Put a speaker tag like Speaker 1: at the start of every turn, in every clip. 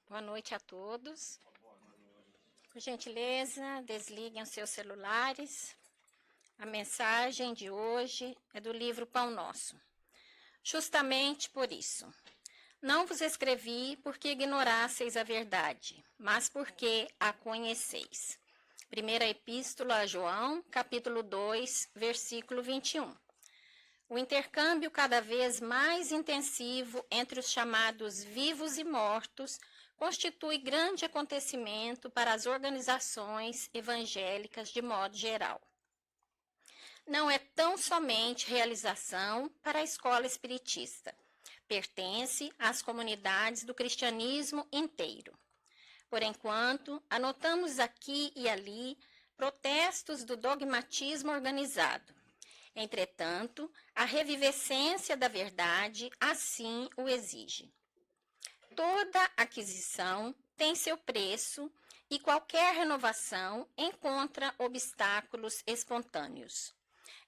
Speaker 1: Boa noite a todos. Por gentileza, desliguem os seus celulares. A mensagem de hoje é do livro Pão Nosso. Justamente por isso, não vos escrevi porque ignorasseis a verdade, mas porque a conheceis. Primeira Epístola a João, capítulo 2, versículo 21. O intercâmbio cada vez mais intensivo entre os chamados vivos e mortos constitui grande acontecimento para as organizações evangélicas de modo geral. Não é tão somente realização para a escola espiritista, pertence às comunidades do cristianismo inteiro. Por enquanto, anotamos aqui e ali protestos do dogmatismo organizado. Entretanto, a revivescência da verdade assim o exige. Toda aquisição tem seu preço e qualquer renovação encontra obstáculos espontâneos.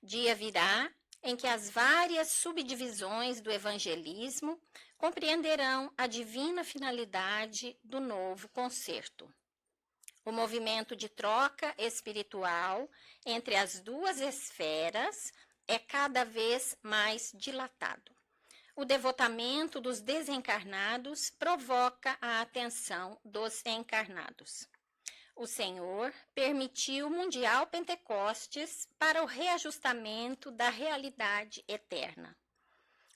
Speaker 1: Dia virá em que as várias subdivisões do evangelismo compreenderão a divina finalidade do novo concerto. O movimento de troca espiritual entre as duas esferas é cada vez mais dilatado. O devotamento dos desencarnados provoca a atenção dos encarnados. O Senhor permitiu o Mundial Pentecostes para o reajustamento da realidade eterna.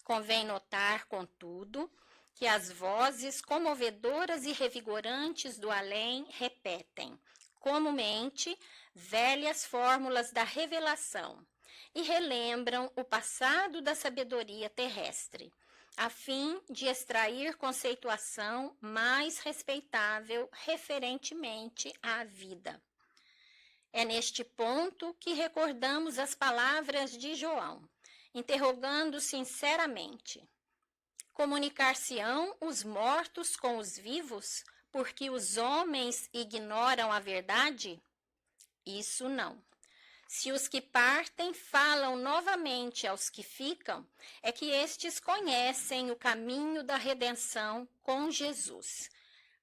Speaker 1: Convém notar, contudo, que as vozes comovedoras e revigorantes do além repetem, comumente, velhas fórmulas da revelação e relembram o passado da sabedoria terrestre, a fim de extrair conceituação mais respeitável referentemente à vida. É neste ponto que recordamos as palavras de João, interrogando sinceramente: comunicar-se-ão os mortos com os vivos, porque os homens ignoram a verdade? Isso não. Se os que partem falam novamente aos que ficam, é que estes conhecem o caminho da redenção com Jesus,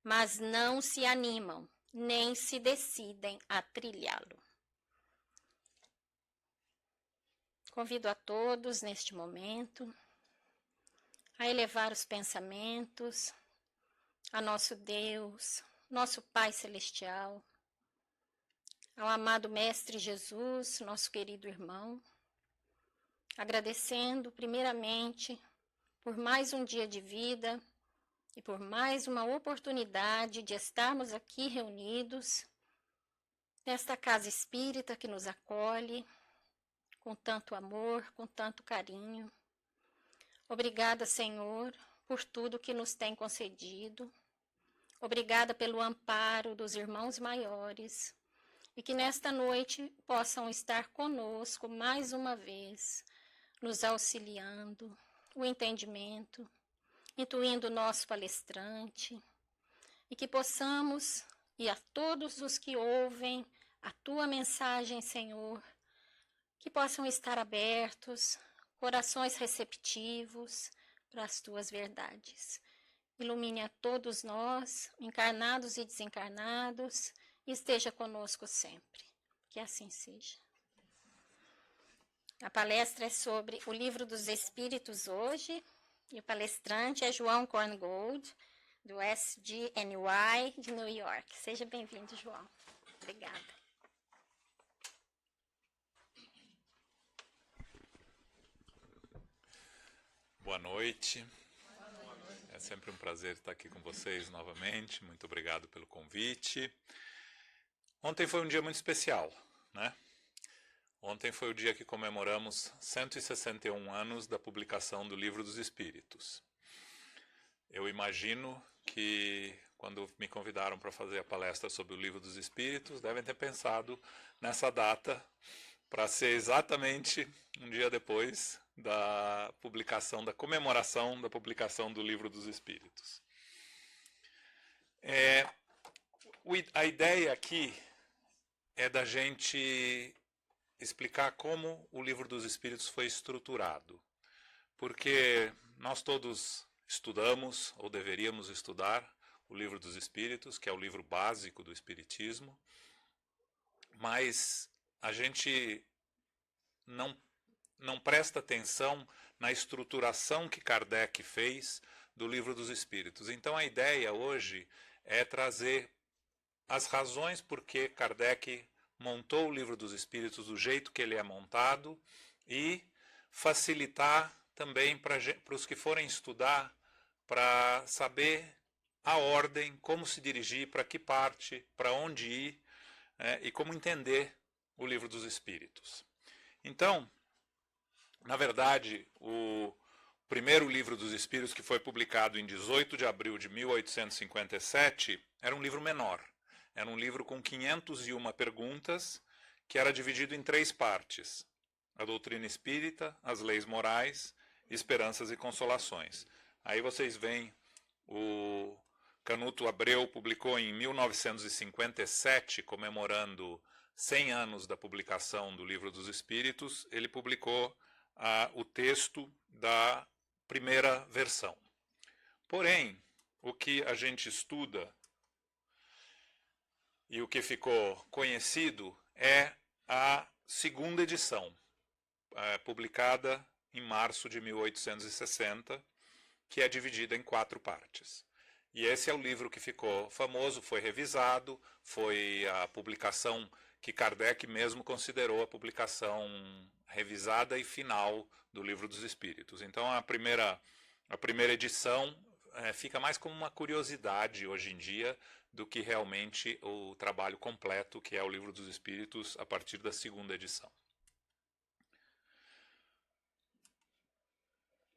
Speaker 1: mas não se animam, nem se decidem a trilhá-lo. Convido a todos, neste momento, a elevar os pensamentos a nosso Deus, nosso Pai Celestial, ao amado Mestre Jesus, nosso querido irmão, agradecendo primeiramente por mais um dia de vida e por mais uma oportunidade de estarmos aqui reunidos nesta casa espírita que nos acolhe com tanto amor, com tanto carinho. Obrigada, Senhor, por tudo que nos tem concedido. Obrigada pelo amparo dos irmãos maiores e que nesta noite possam estar conosco mais uma vez, nos auxiliando, o entendimento, intuindo o nosso palestrante, e que possamos, e a todos os que ouvem a Tua mensagem, Senhor, que possam estar abertos, corações receptivos para as Tuas verdades. Ilumine a todos nós, encarnados e desencarnados, e esteja conosco sempre. Que assim seja. A palestra é sobre o Livro dos Espíritos hoje, e o palestrante é João Korngold, do SGNY de New York. Seja bem-vindo, João. Obrigada.
Speaker 2: Boa noite. É sempre um prazer estar aqui com vocês novamente. Muito obrigado pelo convite. Ontem foi um dia muito especial, né? Ontem foi o dia que comemoramos 161 anos da publicação do Livro dos Espíritos. Eu imagino que, quando me convidaram para fazer a palestra sobre o Livro dos Espíritos, devem ter pensado nessa data para ser exatamente um dia depois da publicação, da comemoração da publicação do Livro dos Espíritos. A ideia aqui é da gente explicar como o Livro dos Espíritos foi estruturado, porque nós todos estudamos, ou deveríamos estudar, o Livro dos Espíritos, que é o livro básico do Espiritismo, mas a gente não presta atenção na estruturação que Kardec fez do Livro dos Espíritos. Então a ideia hoje é trazer as razões por que Kardec montou o Livro dos Espíritos do jeito que ele é montado e facilitar também para os que forem estudar, para saber a ordem, como se dirigir, para que parte, para onde ir, e como entender o Livro dos Espíritos. Então, na verdade, o primeiro Livro dos Espíritos, que foi publicado em 18 de abril de 1857, era um livro menor. Era um livro com 501 perguntas, que era dividido em 3 partes: a doutrina espírita, as leis morais, esperanças e consolações. Aí vocês veem, o Canuto Abreu publicou em 1957, comemorando 100 anos da publicação do Livro dos Espíritos, ele publicou o texto da primeira versão. Porém, o que a gente estuda e o que ficou conhecido é a segunda edição, publicada em março de 1860, que é dividida em 4 partes. E esse é o livro que ficou famoso, foi revisado, foi a publicação que Kardec mesmo considerou a publicação revisada e final do Livro dos Espíritos. Então a primeira edição fica mais como uma curiosidade hoje em dia do que realmente o trabalho completo, que é o Livro dos Espíritos, a partir da segunda edição.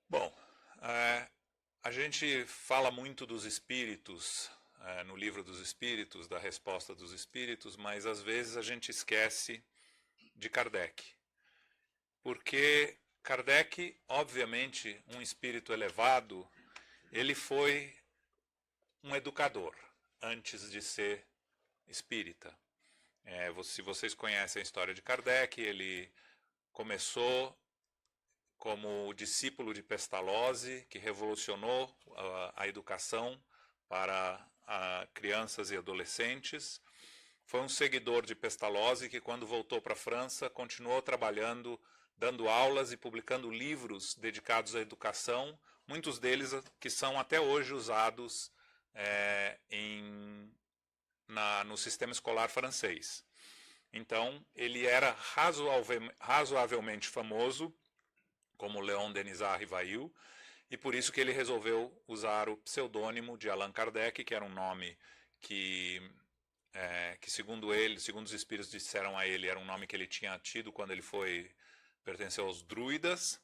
Speaker 2: Bom, a gente fala muito dos espíritos, no Livro dos Espíritos, da resposta dos espíritos, mas às vezes a gente esquece de Kardec. Porque Kardec, obviamente, um espírito elevado, ele foi um educador antes de ser espírita. Se vocês conhecem a história de Kardec, ele começou como discípulo de Pestalozzi, que revolucionou a educação para crianças e adolescentes. Foi um seguidor de Pestalozzi que, quando voltou para a França, continuou trabalhando, dando aulas e publicando livros dedicados à educação, muitos deles que são até hoje usados no sistema escolar francês. Então, ele era razoavelmente famoso, como Léon Denis Rivail, e por isso que ele resolveu usar o pseudônimo de Allan Kardec, que era um nome que segundo os espíritos disseram a ele, era um nome que ele tinha tido quando ele pertenceu aos druidas,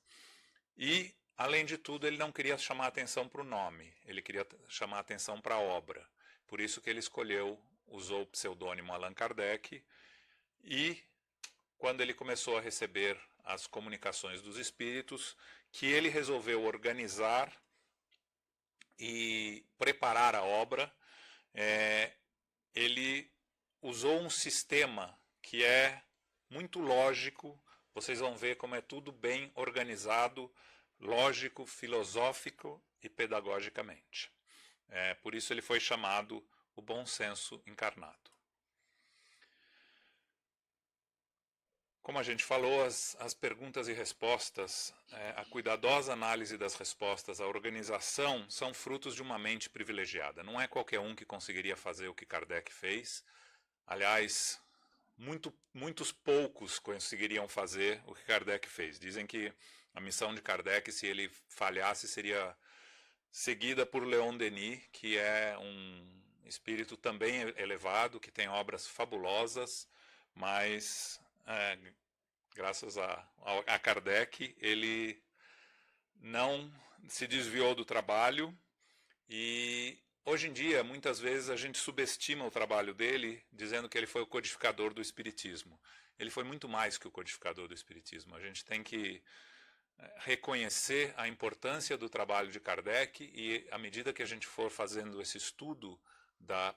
Speaker 2: e, além de tudo, ele não queria chamar atenção para o nome, ele queria chamar atenção para a obra. Por isso que ele usou o pseudônimo Allan Kardec, e quando ele começou a receber as comunicações dos espíritos, que ele resolveu organizar e preparar a obra, ele usou um sistema que é muito lógico. Vocês vão ver como é tudo bem organizado, lógico, filosófico e pedagogicamente. Por isso ele foi chamado o bom senso encarnado. Como a gente falou, as perguntas e respostas, a cuidadosa análise das respostas, a organização, são frutos de uma mente privilegiada. Não é qualquer um que conseguiria fazer o que Kardec fez. Aliás, muitos poucos conseguiriam fazer o que Kardec fez. Dizem que a missão de Kardec, se ele falhasse, seria seguida por Léon Denis, que é um espírito também elevado, que tem obras fabulosas, mas graças a Kardec, ele não se desviou do trabalho, e hoje em dia, muitas vezes, a gente subestima o trabalho dele, dizendo que ele foi o codificador do Espiritismo. Ele foi muito mais que o codificador do Espiritismo. A gente tem que reconhecer a importância do trabalho de Kardec, e à medida que a gente for fazendo esse estudo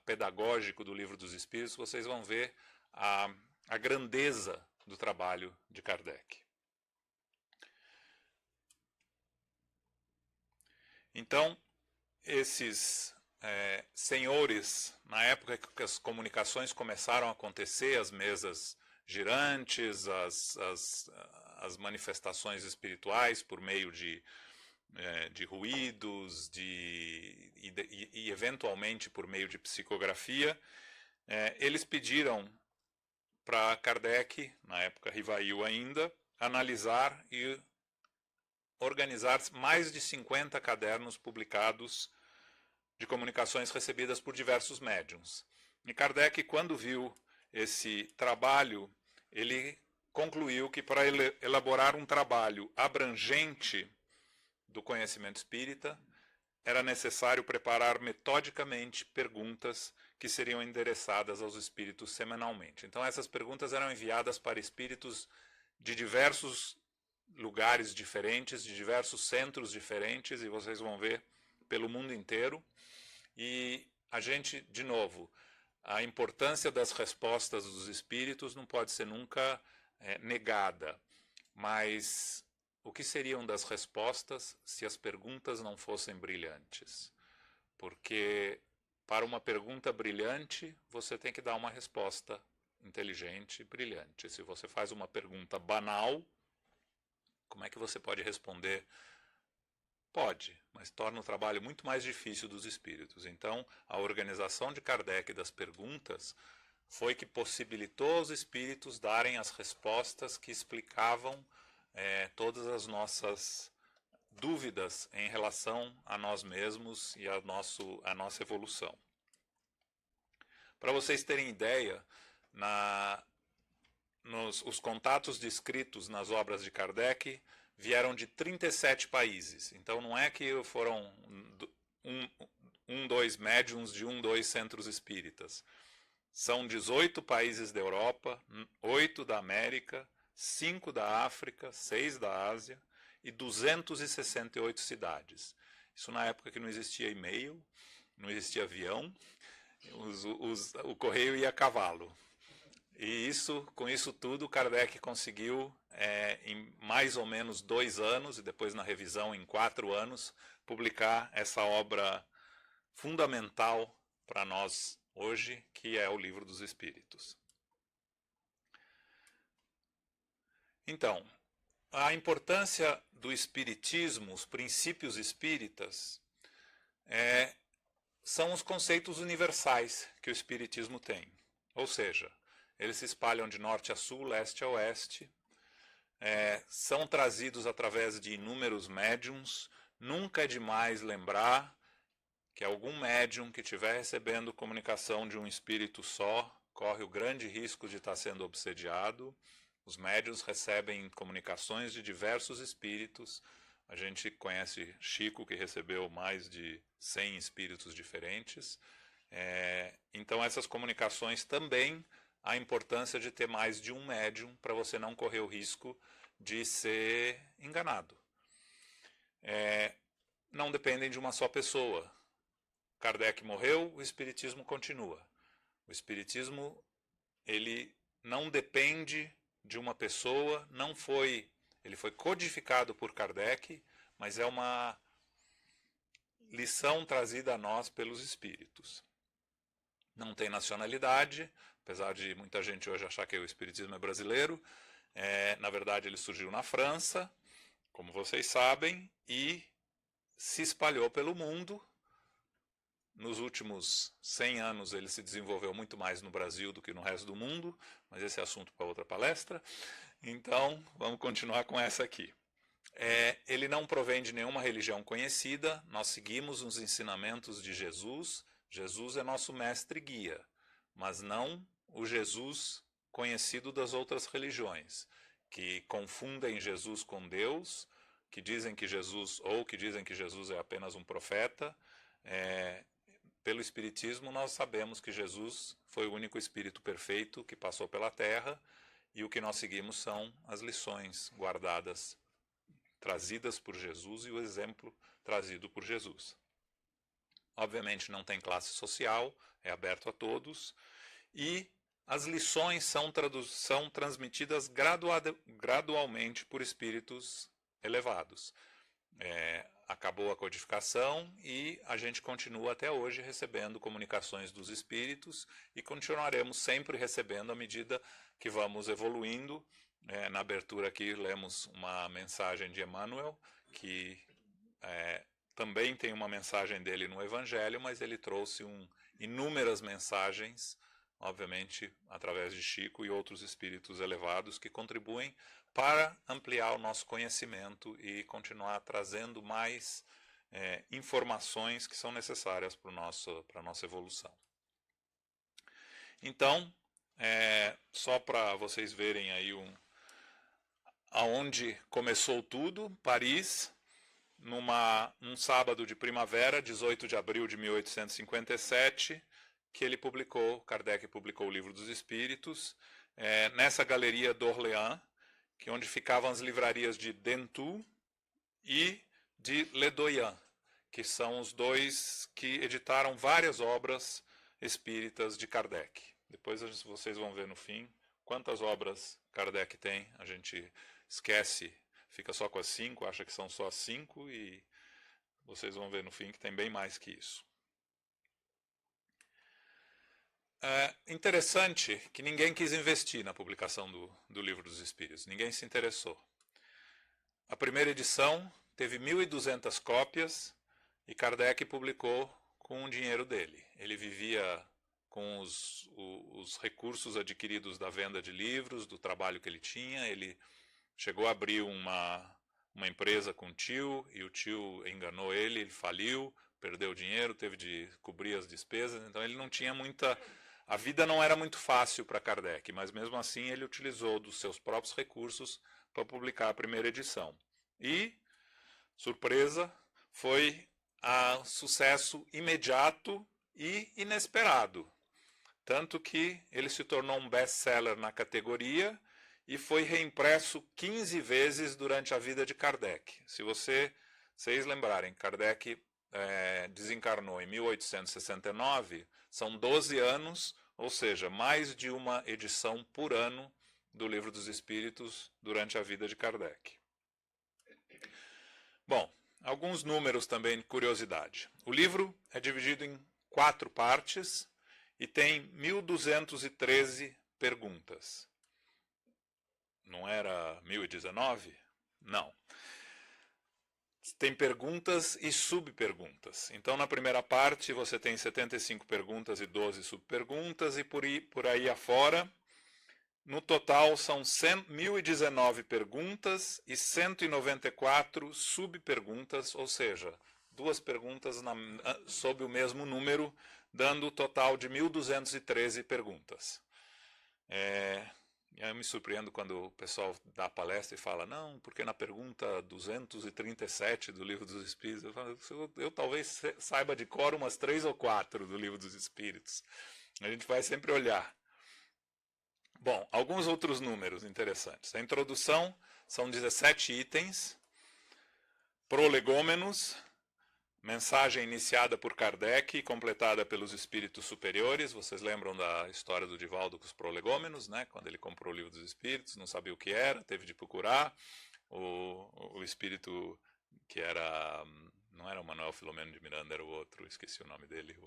Speaker 2: pedagógico do Livro dos Espíritos, vocês vão ver a grandeza do trabalho de Kardec. Então, esses senhores, na época que as comunicações começaram a acontecer, as mesas girantes, as manifestações espirituais por meio de ruídos e eventualmente por meio de psicografia, eles pediram para Kardec, na época Rivail ainda, analisar e organizar mais de 50 cadernos publicados de comunicações recebidas por diversos médiuns. E Kardec, quando viu esse trabalho, ele concluiu que para elaborar um trabalho abrangente do conhecimento espírita, era necessário preparar metodicamente perguntas que seriam endereçadas aos espíritos semanalmente. Então essas perguntas eram enviadas para espíritos de diversos lugares diferentes, de diversos centros diferentes, e vocês vão ver pelo mundo inteiro. E a gente, de novo, a importância das respostas dos espíritos não pode ser nunca negada, mas o que seriam das respostas se as perguntas não fossem brilhantes? Porque para uma pergunta brilhante, você tem que dar uma resposta inteligente e brilhante. Se você faz uma pergunta banal, como é que você pode responder? Pode, mas torna o trabalho muito mais difícil dos espíritos. Então, a organização de Kardec das perguntas foi que possibilitou aos espíritos darem as respostas que explicavam todas as nossas dúvidas em relação a nós mesmos e a nossa evolução. Para vocês terem ideia, os contatos descritos nas obras de Kardec vieram de 37 países. Então não é que foram dois médiuns de 2 centros espíritas. São 18 países da Europa, 8 da América, 5 da África, 6 da Ásia e 268 cidades. Isso na época que não existia e-mail, não existia avião, o correio ia a cavalo. E com isso tudo, Kardec conseguiu, em mais ou menos 2 anos, e depois na revisão em 4 anos, publicar essa obra fundamental para nós hoje, que é o Livro dos Espíritos. Então, a importância do espiritismo, os princípios espíritas, são os conceitos universais que o espiritismo tem. Ou seja, eles se espalham de norte a sul, leste a oeste, são trazidos através de inúmeros médiums. Nunca é demais lembrar que algum médium que estiver recebendo comunicação de um espírito só corre o grande risco de estar sendo obsediado. Os médiuns recebem comunicações de diversos espíritos. A gente conhece Chico, que recebeu mais de 100 espíritos diferentes. Então essas comunicações também, a importância de ter mais de um médium para você não correr o risco de ser enganado. Não dependem de uma só pessoa. Kardec morreu, o espiritismo continua. O espiritismo, ele não depende de uma pessoa, ele foi codificado por Kardec, mas é uma lição trazida a nós pelos espíritos. Não tem nacionalidade, apesar de muita gente hoje achar que o espiritismo é brasileiro. Na verdade, ele surgiu na França, como vocês sabem, e se espalhou pelo mundo. Nos últimos 100 anos ele se desenvolveu muito mais no Brasil do que no resto do mundo, mas esse é assunto para outra palestra. Então, vamos continuar com essa aqui. Ele não provém de nenhuma religião conhecida, nós seguimos os ensinamentos de Jesus. Jesus é nosso mestre e guia, mas não o Jesus conhecido das outras religiões, que confundem Jesus com Deus, que dizem que Jesus é apenas um profeta. Pelo Espiritismo, nós sabemos que Jesus foi o único Espírito perfeito que passou pela Terra, e o que nós seguimos são as lições guardadas, trazidas por Jesus, e o exemplo trazido por Jesus. Obviamente não tem classe social, é aberto a todos, e as lições são transmitidas gradualmente por espíritos elevados. acabou a codificação e a gente continua até hoje recebendo comunicações dos espíritos e continuaremos sempre recebendo à medida que vamos evoluindo. Na abertura aqui lemos uma mensagem de Emmanuel, que também tem uma mensagem dele no Evangelho, mas ele trouxe inúmeras mensagens, obviamente através de Chico e outros espíritos elevados que contribuem para ampliar o nosso conhecimento e continuar trazendo mais informações que são necessárias para a nossa evolução. Então, só para vocês verem aí aonde começou tudo, Paris, num sábado de primavera, 18 de abril de 1857, que Kardec publicou o Livro dos Espíritos, nessa galeria d'Orléans, onde ficavam as livrarias de Dentu e de Ledoyen, que são os dois que editaram várias obras espíritas de Kardec. Depois vocês vão ver no fim quantas obras Kardec tem. A gente esquece, fica só com as 5, acha que são só as 5, e vocês vão ver no fim que tem bem mais que isso. Interessante que ninguém quis investir na publicação do Livro dos Espíritos, ninguém se interessou. A primeira edição teve 1.200 cópias e Kardec publicou com o dinheiro dele. Ele vivia com os recursos adquiridos da venda de livros, do trabalho que ele tinha. Ele chegou a abrir uma empresa com o tio, e o tio enganou ele faliu, perdeu o dinheiro, teve de cobrir as despesas, então ele não tinha muita... A vida não era muito fácil para Kardec, mas mesmo assim ele utilizou dos seus próprios recursos para publicar a primeira edição. E, surpresa, foi um sucesso imediato e inesperado. Tanto que ele se tornou um best-seller na categoria e foi reimpresso 15 vezes durante a vida de Kardec. Se vocês lembrarem, Kardec desencarnou em 1869, são 12 anos, ou seja, mais de uma edição por ano do Livro dos Espíritos durante a vida de Kardec. Bom, alguns números também de curiosidade. O livro é dividido em 4 partes e tem 1.213 perguntas. Não era 1019? Não. Tem perguntas e subperguntas. Então, na primeira parte, você tem 75 perguntas e 12 subperguntas, e por aí afora, no total, são 1.019 perguntas e 194 subperguntas, ou seja, 2 perguntas sob o mesmo número, dando o total de 1.213 perguntas. Eu me surpreendo quando o pessoal dá palestra e fala, não, porque na pergunta 237 do Livro dos Espíritos, eu talvez saiba de cor umas 3 ou 4 do Livro dos Espíritos. A gente vai sempre olhar. Bom, alguns outros números interessantes. A introdução são 17 itens, prolegômenos, mensagem iniciada por Kardec e completada pelos espíritos superiores. Vocês lembram da história do Divaldo com os prolegômenos, né? Quando ele comprou o Livro dos Espíritos, não sabia o que era, teve de procurar. O espírito que não era o Manuel Filomeno de Miranda, era o outro, esqueci o nome dele,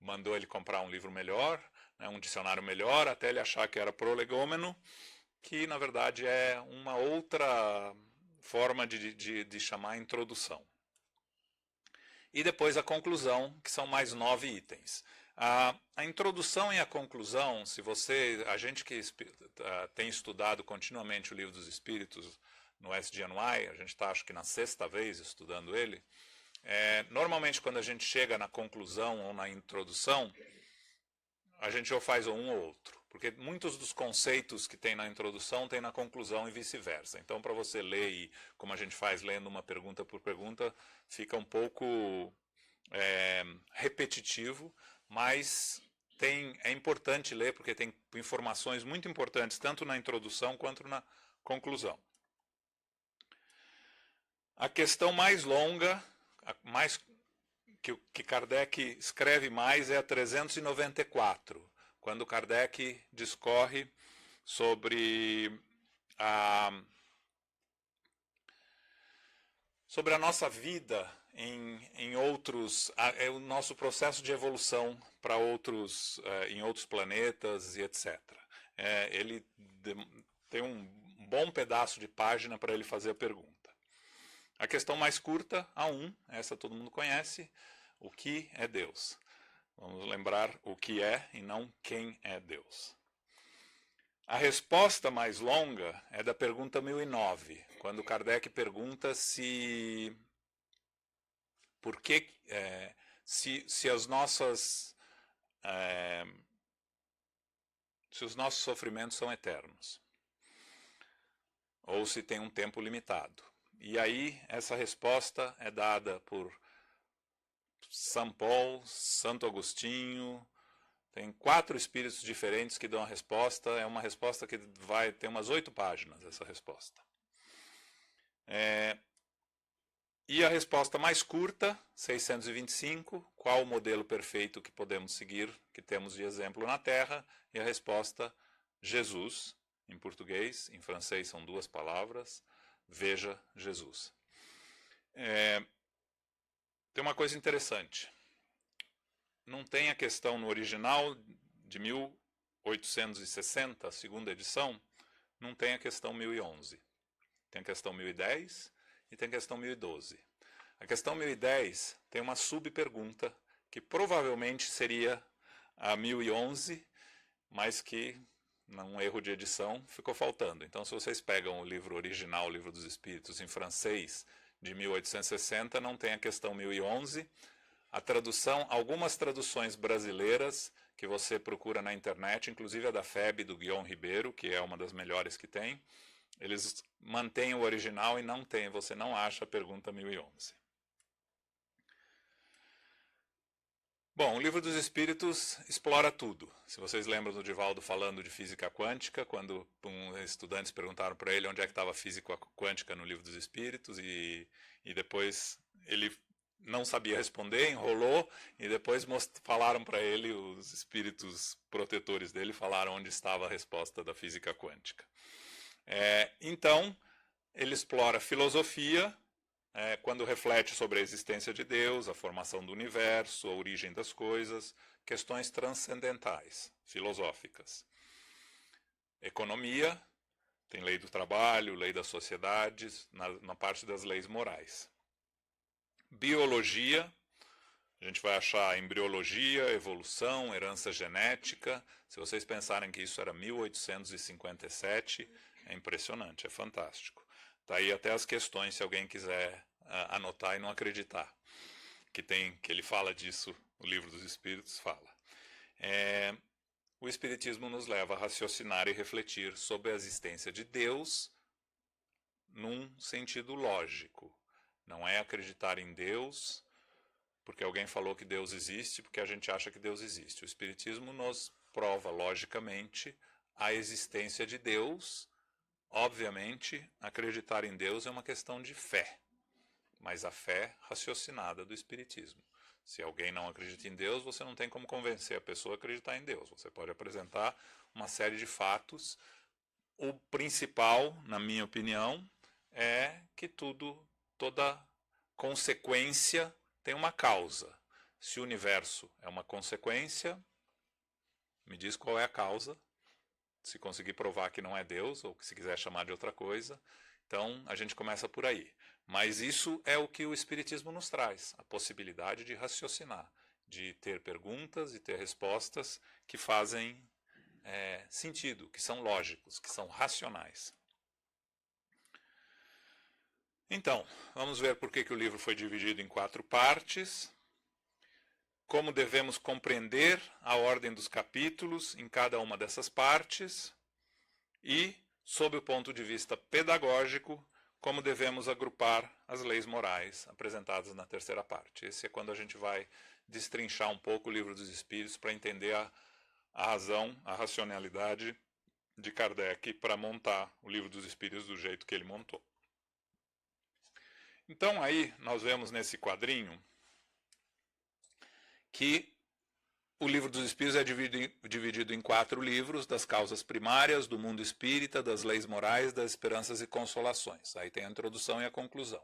Speaker 2: mandou ele comprar um livro melhor, né, um dicionário melhor, até ele achar que era prolegômeno, que na verdade é uma outra forma de chamar introdução. E depois a conclusão, que são mais 9 itens. A introdução e a conclusão, a gente que tem estudado continuamente o Livro dos Espíritos no SGNY, a gente está acho que na 6ª vez estudando ele, normalmente quando a gente chega na conclusão ou na introdução, a gente ou faz um ou outro, porque muitos dos conceitos que tem na introdução tem na conclusão e vice-versa. Então, para você ler, e como a gente faz lendo uma pergunta por pergunta, fica um pouco repetitivo, mas é importante ler, porque tem informações muito importantes, tanto na introdução quanto na conclusão. A questão mais longa, que Kardec escreve mais, é a 394, quando Kardec discorre sobre sobre a nossa vida em outros, o nosso processo de evolução para outros, em outros planetas e etc. Ele tem um bom pedaço de página para ele fazer a pergunta. A questão mais curta, a 1, essa todo mundo conhece, o que é Deus? Vamos lembrar o que é e não quem é Deus. A resposta mais longa é da pergunta 1009, quando Kardec pergunta se os nossos sofrimentos são eternos, ou se tem um tempo limitado. E aí essa resposta é dada por São Paulo, Santo Agostinho. Tem 4 espíritos diferentes que dão a resposta. É uma resposta que vai ter umas 8 páginas, essa resposta. E a resposta mais curta, 625, qual o modelo perfeito que podemos seguir, que temos de exemplo na Terra? E a resposta, Jesus, em português, em francês são 2 palavras, veja Jesus. Tem uma coisa interessante. Não tem a questão no original de 1860, a segunda edição, não tem a questão 1011. Tem a questão 1010 e tem a questão 1012. A questão 1010 tem uma subpergunta que provavelmente seria a 1011, mas que, num erro de edição, ficou faltando. Então, se vocês pegam o livro original, o Livro dos Espíritos, em francês, de 1860, não tem a questão 1011. A tradução, algumas traduções brasileiras que você procura na internet, inclusive a da FEB, do Guion Ribeiro, que é uma das melhores que tem, eles mantêm o original e não tem, você não acha a pergunta 1011. Bom, o Livro dos Espíritos explora tudo. Se vocês lembram do Divaldo falando de física quântica, quando estudantes perguntaram para ele onde é que estava a física quântica no Livro dos Espíritos, e depois ele não sabia responder, enrolou, e depois falaram para ele, os espíritos protetores dele falaram onde estava a resposta da física quântica. Então, ele explora filosofia, quando reflete sobre a existência de Deus, a formação do universo, a origem das coisas, questões transcendentais, filosóficas. Economia, tem lei do trabalho, lei das sociedades, na parte das leis morais. Biologia, a gente vai achar embriologia, evolução, herança genética. Se vocês pensarem que isso era 1857, é impressionante, é fantástico. Está aí até as questões, se alguém quiser anotar e não acreditar. Que ele fala disso, o Livro dos Espíritos fala. O Espiritismo nos leva a raciocinar e refletir sobre a existência de Deus num sentido lógico. Não é acreditar em Deus porque alguém falou que Deus existe, porque a gente acha que Deus existe. O Espiritismo nos prova logicamente a existência de Deus. Obviamente, acreditar em Deus é uma questão de fé, mas a fé raciocinada do Espiritismo. Se alguém não acredita em Deus, você não tem como convencer a pessoa a acreditar em Deus. Você pode apresentar uma série de fatos. O principal, na minha opinião, é que toda consequência tem uma causa. Se o universo é uma consequência, me diz qual é a causa. Se conseguir provar que não é Deus, ou que se quiser chamar de outra coisa, então a gente começa por aí. Mas isso é o que o Espiritismo nos traz, a possibilidade de raciocinar, de ter perguntas e ter respostas que fazem sentido, que são lógicos, que são racionais. Então, vamos ver por que o livro foi dividido em 4 partes. Como devemos compreender a ordem dos capítulos em cada uma dessas partes e, sob o ponto de vista pedagógico, como devemos agrupar as leis morais apresentadas na terceira parte. Esse é quando a gente vai destrinchar um pouco o Livro dos Espíritos para entender a razão, a racionalidade de Kardec para montar o Livro dos Espíritos do jeito que ele montou. Então aí nós vemos nesse quadrinho que o Livro dos Espíritos é dividido em 4 livros: das causas primárias, do mundo espírita, das leis morais, das esperanças e consolações. Aí tem a introdução e a conclusão.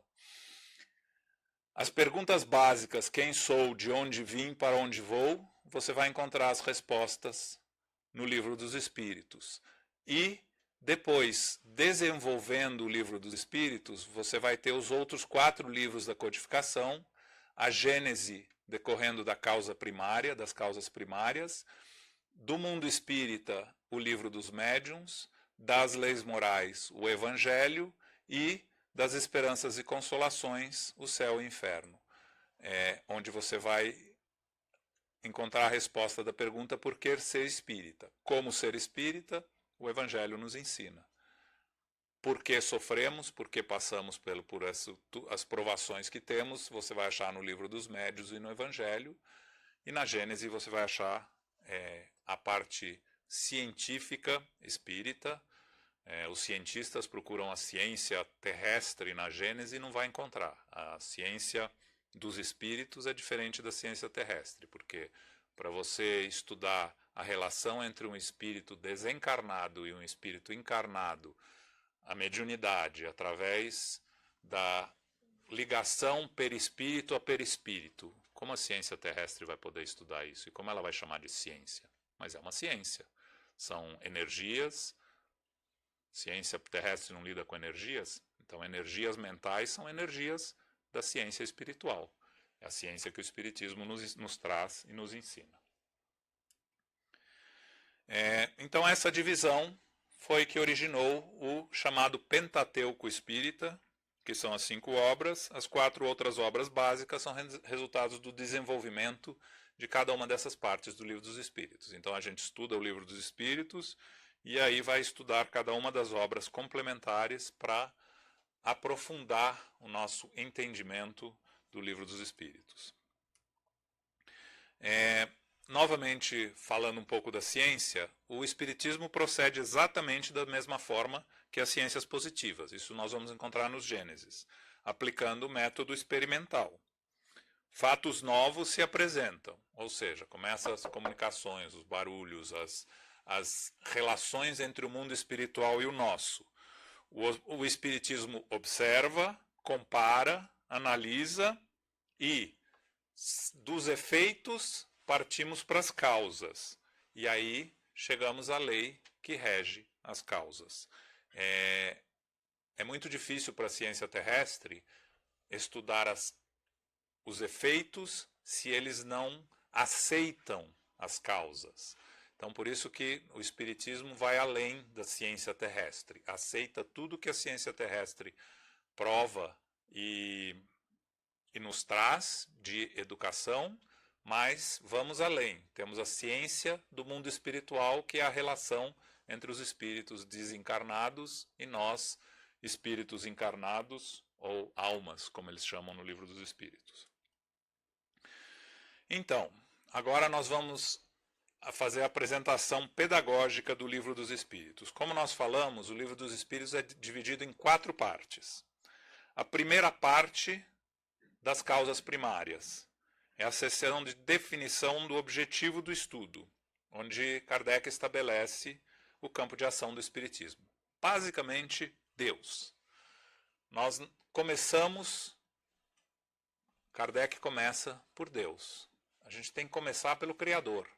Speaker 2: As perguntas básicas, quem sou, de onde vim, para onde vou, você vai encontrar as respostas no Livro dos Espíritos. E depois, desenvolvendo o Livro dos Espíritos, você vai ter os outros 4 livros da codificação, a Gênese decorrendo da causa primária, das causas primárias, do mundo espírita, o Livro dos Médiuns, das leis morais, o Evangelho, e das esperanças e consolações, o céu e o inferno, onde você vai encontrar a resposta da pergunta por que ser espírita. Como ser espírita, o Evangelho nos ensina. Por que sofremos, por que passamos por as provações que temos, você vai achar no Livro dos Médiuns e no Evangelho, e na Gênese você vai achar a parte científica espírita. Os cientistas procuram a ciência terrestre na Gênese e não vai encontrar. A ciência dos espíritos é diferente da ciência terrestre, porque para você estudar a relação entre um espírito desencarnado e um espírito encarnado, a mediunidade através da ligação perispírito a perispírito, como a ciência terrestre vai poder estudar isso? E como ela vai chamar de ciência? Mas é uma ciência. São energias. Ciência terrestre não lida com energias, então energias mentais são energias da ciência espiritual. É a ciência que o Espiritismo nos traz e nos ensina. Então essa divisão foi que originou o chamado Pentateuco Espírita, que são as 5 obras. As 4 outras obras básicas são resultados do desenvolvimento de cada uma dessas partes do Livro dos Espíritos. Então a gente estuda o Livro dos Espíritos e aí vai estudar cada uma das obras complementares para aprofundar o nosso entendimento do Livro dos Espíritos. Novamente, falando um pouco da ciência, o Espiritismo procede exatamente da mesma forma que as ciências positivas. Isso nós vamos encontrar nos Gênesis, aplicando o método experimental. Fatos novos se apresentam, ou seja, começam as comunicações, os barulhos, as relações entre o mundo espiritual e o nosso. O Espiritismo observa, compara, analisa e, dos efeitos, partimos para as causas. E aí chegamos à lei que rege as causas. É muito difícil para a ciência terrestre estudar os efeitos se eles não aceitam as causas. Então, por isso que o Espiritismo vai além da ciência terrestre. Aceita tudo que a ciência terrestre prova e nos traz de educação, mas vamos além. Temos a ciência do mundo espiritual, que é a relação entre os espíritos desencarnados e nós, espíritos encarnados, ou almas, como eles chamam no Livro dos Espíritos. Então, agora nós vamos fazer a apresentação pedagógica do Livro dos Espíritos. Como nós falamos, o Livro dos Espíritos é dividido em 4 partes. A primeira parte, das causas primárias, é a seção de definição do objetivo do estudo, onde Kardec estabelece o campo de ação do Espiritismo. Basicamente, Deus. Nós começamos, Kardec começa por Deus. A gente tem que começar pelo Criador.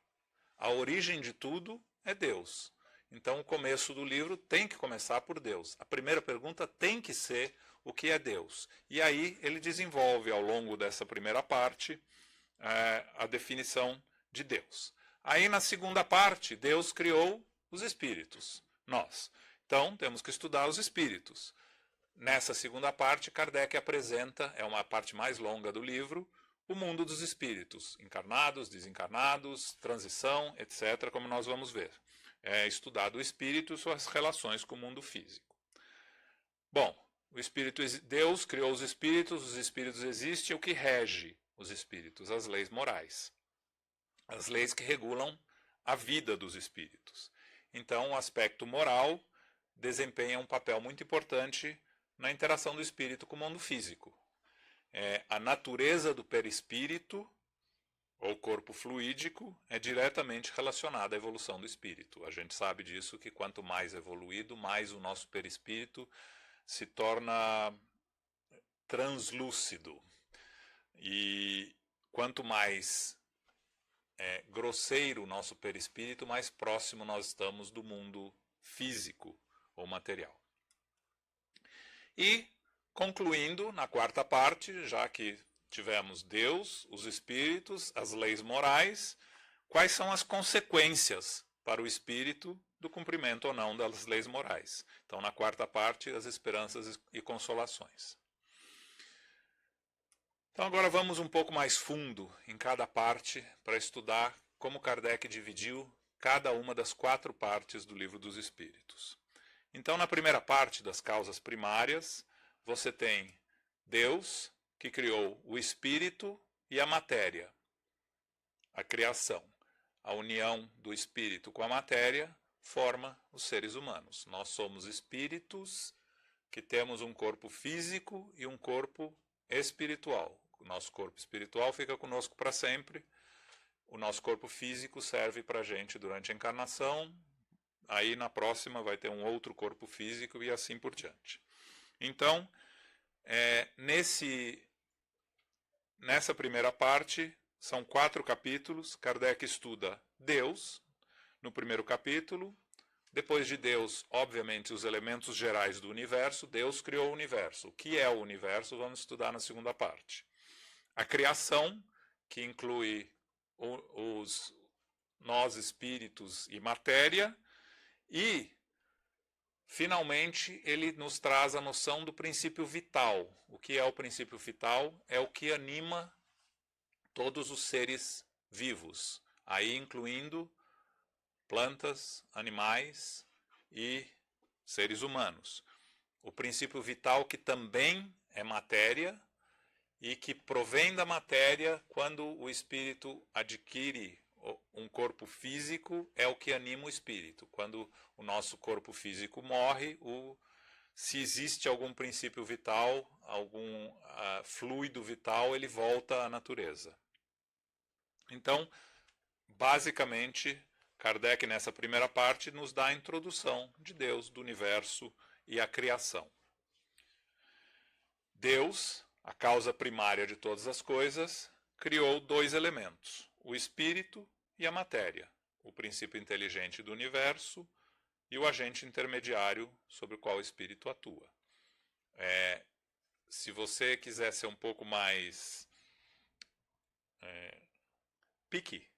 Speaker 2: A origem de tudo é Deus. Então, o começo do livro tem que começar por Deus. A primeira pergunta tem que ser o que é Deus. E aí ele desenvolve, ao longo dessa primeira parte, a definição de Deus. Aí, na segunda parte, Deus criou os espíritos, nós. Então, temos que estudar os espíritos. Nessa segunda parte, Kardec apresenta, é uma parte mais longa do livro, o mundo dos espíritos, encarnados, desencarnados, transição, etc., como nós vamos ver. É estudado o espírito e suas relações com o mundo físico. Bom, Deus criou os espíritos existem, o que rege os espíritos? As leis morais. As leis que regulam a vida dos espíritos. Então, o aspecto moral desempenha um papel muito importante na interação do espírito com o mundo físico. A natureza do perispírito, ou corpo fluídico, é diretamente relacionada à evolução do espírito. A gente sabe disso, que quanto mais evoluído, mais o nosso perispírito se torna translúcido. E quanto mais grosseiro o nosso perispírito, mais próximo nós estamos do mundo físico ou material. E, concluindo, na quarta parte, já que tivemos Deus, os espíritos, as leis morais, quais são as consequências para o espírito do cumprimento ou não das leis morais? Então, na quarta parte, as esperanças e consolações. Então, agora vamos um pouco mais fundo em cada parte para estudar como Kardec dividiu cada uma das 4 partes do Livro dos Espíritos. Então, na primeira parte das causas primárias, você tem Deus, que criou o espírito e a matéria, a criação. A união do espírito com a matéria forma os seres humanos. Nós somos espíritos que temos um corpo físico e um corpo espiritual. O nosso corpo espiritual fica conosco para sempre. O nosso corpo físico serve para a gente durante a encarnação. Aí na próxima vai ter um outro corpo físico e assim por diante. Então, nessa primeira parte, são 4 capítulos. Kardec estuda Deus, no primeiro capítulo. Depois de Deus, obviamente, os elementos gerais do universo. Deus criou o universo. O que é o universo? Vamos estudar na segunda parte. A criação, que inclui nós, espíritos e matéria. E, finalmente, ele nos traz a noção do princípio vital. O que é o princípio vital? É o que anima todos os seres vivos, aí incluindo plantas, animais e seres humanos. O princípio vital que também é matéria e que provém da matéria quando o espírito adquire um corpo físico, é o que anima o espírito. Quando o nosso corpo físico morre, se existe algum princípio vital, algum fluido vital, ele volta à natureza. Então, basicamente, Kardec, nessa primeira parte, nos dá a introdução de Deus, do universo e a criação. Deus, a causa primária de todas as coisas, criou 2 elementos, o espírito e a matéria, o princípio inteligente do universo e o agente intermediário sobre o qual o espírito atua. Se você quiser ser um pouco mais picky,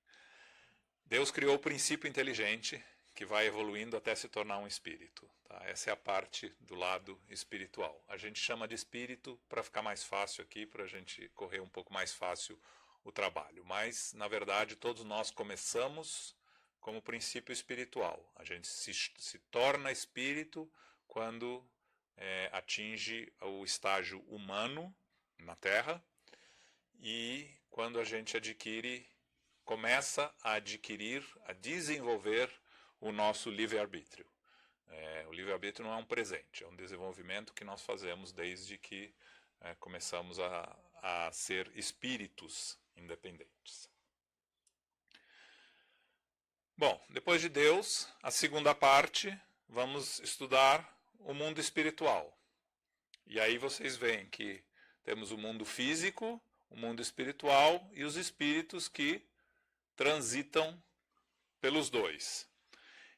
Speaker 2: Deus criou o princípio inteligente que vai evoluindo até se tornar um espírito. Tá? Essa é a parte do lado espiritual. A gente chama de espírito para ficar mais fácil aqui, para a gente correr um pouco mais fácil o trabalho. Mas, na verdade, todos nós começamos como princípio espiritual. A gente se torna espírito quando atinge o estágio humano na Terra e quando a gente começa a desenvolver o nosso livre-arbítrio. O livre-arbítrio não é um presente, é um desenvolvimento que nós fazemos desde que começamos a ser espíritos independentes. Bom, depois de Deus, a segunda parte, vamos estudar o mundo espiritual. E aí vocês veem que temos o mundo físico, o mundo espiritual e os espíritos que transitam pelos 2.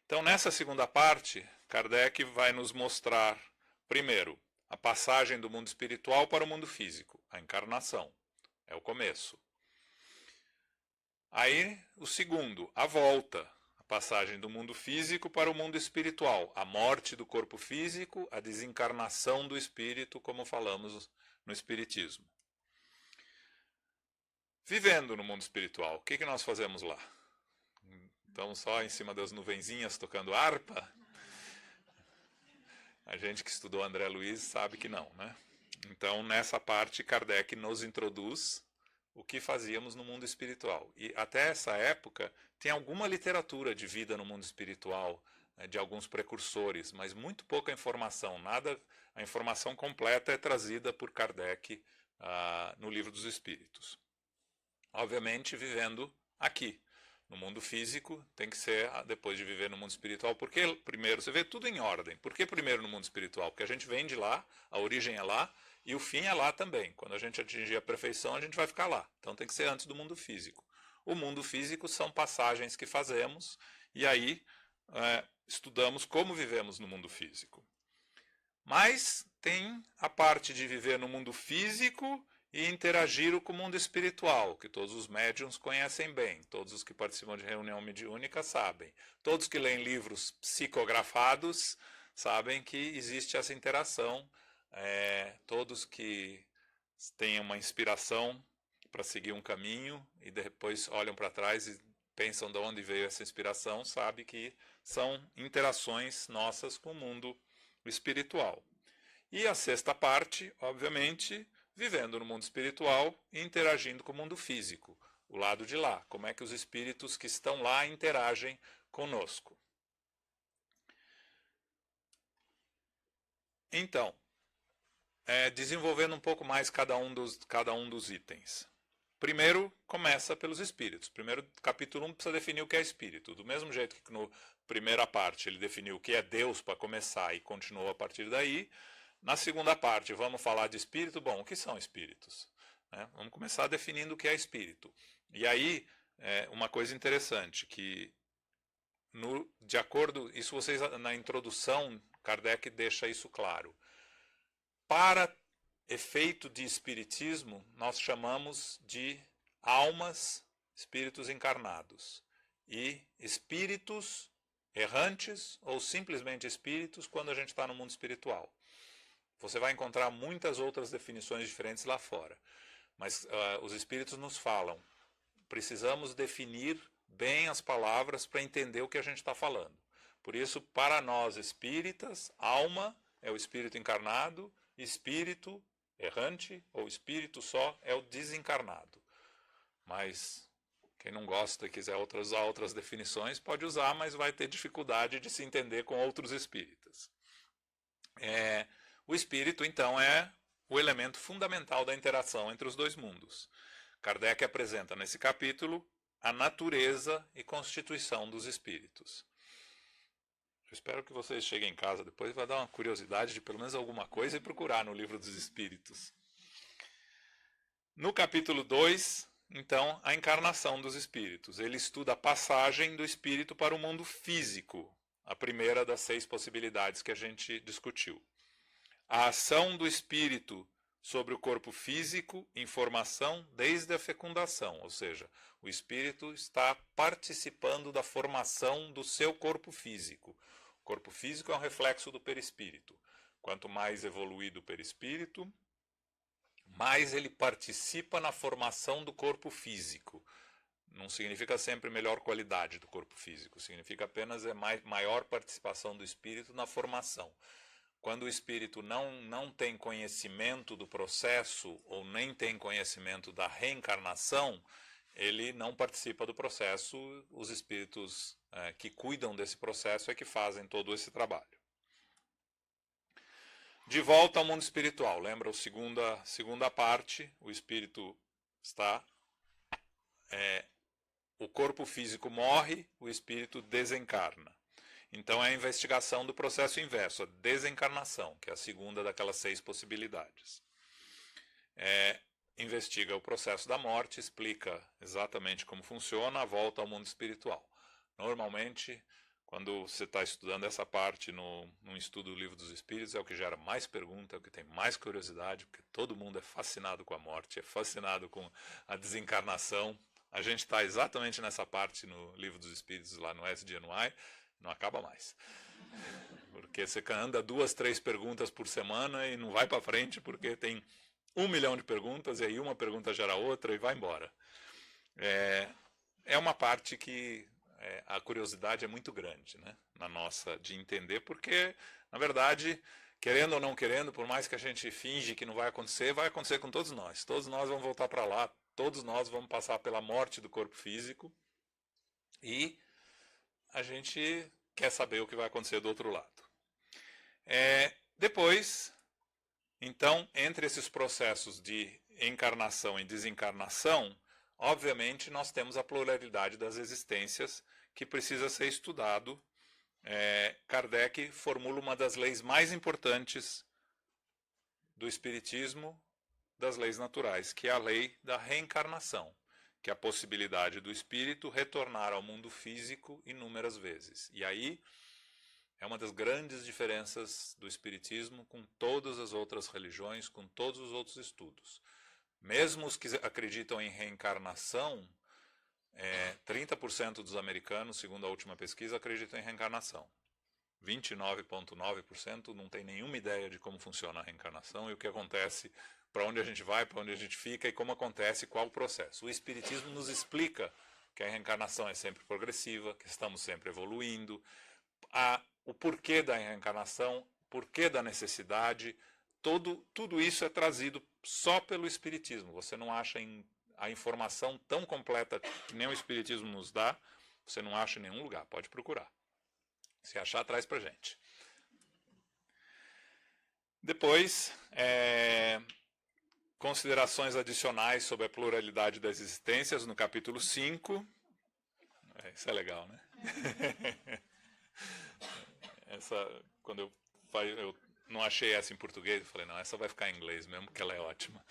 Speaker 2: Então, nessa segunda parte, Kardec vai nos mostrar, primeiro, a passagem do mundo espiritual para o mundo físico, a encarnação, é o começo. Aí, o segundo, a volta, a passagem do mundo físico para o mundo espiritual, a morte do corpo físico, a desencarnação do espírito, como falamos no Espiritismo. Vivendo no mundo espiritual, o que nós fazemos lá? Estamos só em cima das nuvenzinhas tocando harpa? A gente que estudou André Luiz sabe que não, né? Então, nessa parte, Kardec nos introduz o que fazíamos no mundo espiritual. E até essa época, tem alguma literatura de vida no mundo espiritual, de alguns precursores, mas muito pouca informação. A informação completa é trazida por Kardec no Livro dos Espíritos. Obviamente, vivendo aqui. No mundo físico, tem que ser depois de viver no mundo espiritual. Porque primeiro, você vê tudo em ordem. Por que primeiro no mundo espiritual? Porque a gente vem de lá, a origem é lá, E o fim é lá também. Quando a gente atingir a perfeição, a gente vai ficar lá. Então tem que ser antes do mundo físico. O mundo físico são passagens que fazemos, e aí estudamos como vivemos no mundo físico. Mas tem a parte de viver no mundo físico e interagir com o mundo espiritual, que todos os médiuns conhecem bem, todos os que participam de reunião mediúnica sabem. Todos que leem livros psicografados sabem que existe essa interação. Todos que têm uma inspiração para seguir um caminho e depois olham para trás e pensam de onde veio essa inspiração, sabem que são interações nossas com o mundo espiritual. E a sexta parte, obviamente, vivendo no mundo espiritual e interagindo com o mundo físico, o lado de lá, como é que os espíritos que estão lá interagem conosco. Então, desenvolvendo um pouco mais cada um dos itens. Primeiro, começa pelos espíritos. Primeiro, capítulo 1 precisa definir o que é espírito. Do mesmo jeito que na primeira parte ele definiu o que é Deus para começar e continuou a partir daí, na segunda parte vamos falar de espírito. Bom, o que são espíritos? Vamos começar definindo o que é espírito. E aí, uma coisa interessante, que de acordo, isso vocês na introdução, Kardec deixa isso claro. Para efeito de espiritismo, nós chamamos de almas, espíritos encarnados, e espíritos errantes ou simplesmente espíritos quando a gente está no mundo espiritual. Você vai encontrar muitas outras definições diferentes lá fora, mas os espíritos nos falam, precisamos definir bem as palavras para entender o que a gente está falando. Por isso, para nós espíritas, alma é o espírito encarnado, espírito errante ou espírito só é o desencarnado. Mas quem não gosta e quiser usar outras definições pode usar, mas vai ter dificuldade de se entender com outros espíritas. O espírito, então, é o elemento fundamental da interação entre os dois mundos. Kardec apresenta nesse capítulo a natureza e constituição dos espíritos. Eu espero que vocês cheguem em casa depois e vai dar uma curiosidade de pelo menos alguma coisa e procurar no Livro dos Espíritos. No capítulo 2, então, a encarnação dos espíritos. Ele estuda a passagem do espírito para o mundo físico, a primeira das 6 possibilidades que a gente discutiu. A ação do espírito sobre o corpo físico em formação desde a fecundação, ou seja, o espírito está participando da formação do seu corpo físico. O corpo físico é um reflexo do perispírito. Quanto mais evoluído o perispírito, mais ele participa na formação do corpo físico. Não significa sempre melhor qualidade do corpo físico, significa apenas maior participação do espírito na formação. Quando o espírito não tem conhecimento do processo ou nem tem conhecimento da reencarnação, ele não participa do processo. Os espíritos que cuidam desse processo é que fazem todo esse trabalho. De volta ao mundo espiritual, lembra a segunda parte, o espírito está... o corpo físico morre, o espírito desencarna. Então é a investigação do processo inverso, a desencarnação, que é a segunda daquelas 6 possibilidades. Investiga o processo da morte, explica exatamente como funciona a volta ao mundo espiritual. Normalmente, quando você está estudando essa parte no estudo do Livro dos Espíritos, é o que gera mais pergunta, é o que tem mais curiosidade, porque todo mundo é fascinado com a morte, é fascinado com a desencarnação. A gente está exatamente nessa parte no Livro dos Espíritos, lá no SDNY, não acaba mais. Porque você anda 2, 3 perguntas por semana e não vai para frente, porque tem 1 milhão de perguntas, e aí uma pergunta gera outra e vai embora. É uma parte que a curiosidade é muito grande, né, na nossa, de entender, porque, na verdade, querendo ou não querendo, por mais que a gente finge que não vai acontecer com todos nós. Todos nós vamos voltar para lá, todos nós vamos passar pela morte do corpo físico, e a gente quer saber o que vai acontecer do outro lado. Depois, então, entre esses processos de encarnação e desencarnação, obviamente nós temos a pluralidade das existências que precisa ser estudado. Kardec formula uma das leis mais importantes do espiritismo das leis naturais, que é a lei da reencarnação, que é a possibilidade do espírito retornar ao mundo físico inúmeras vezes. E aí é uma das grandes diferenças do espiritismo com todas as outras religiões, com todos os outros estudos. Mesmo os que acreditam em reencarnação, 30% dos americanos, segundo a última pesquisa, acreditam em reencarnação. 29,9% não tem nenhuma ideia de como funciona a reencarnação e o que acontece, para onde a gente vai, para onde a gente fica e como acontece, qual o processo. O espiritismo nos explica que a reencarnação é sempre progressiva, que estamos sempre evoluindo, o porquê da reencarnação, porquê da necessidade, tudo isso é trazido só pelo espiritismo. Você não acha a informação tão completa que nem o espiritismo nos dá, você não acha em nenhum lugar, pode procurar. Se achar, traz pra gente. Depois, considerações adicionais sobre a pluralidade das existências, no capítulo 5. Isso é legal, né? Quando eu não achei essa em português, eu falei, não, essa vai ficar em inglês mesmo, porque ela é ótima.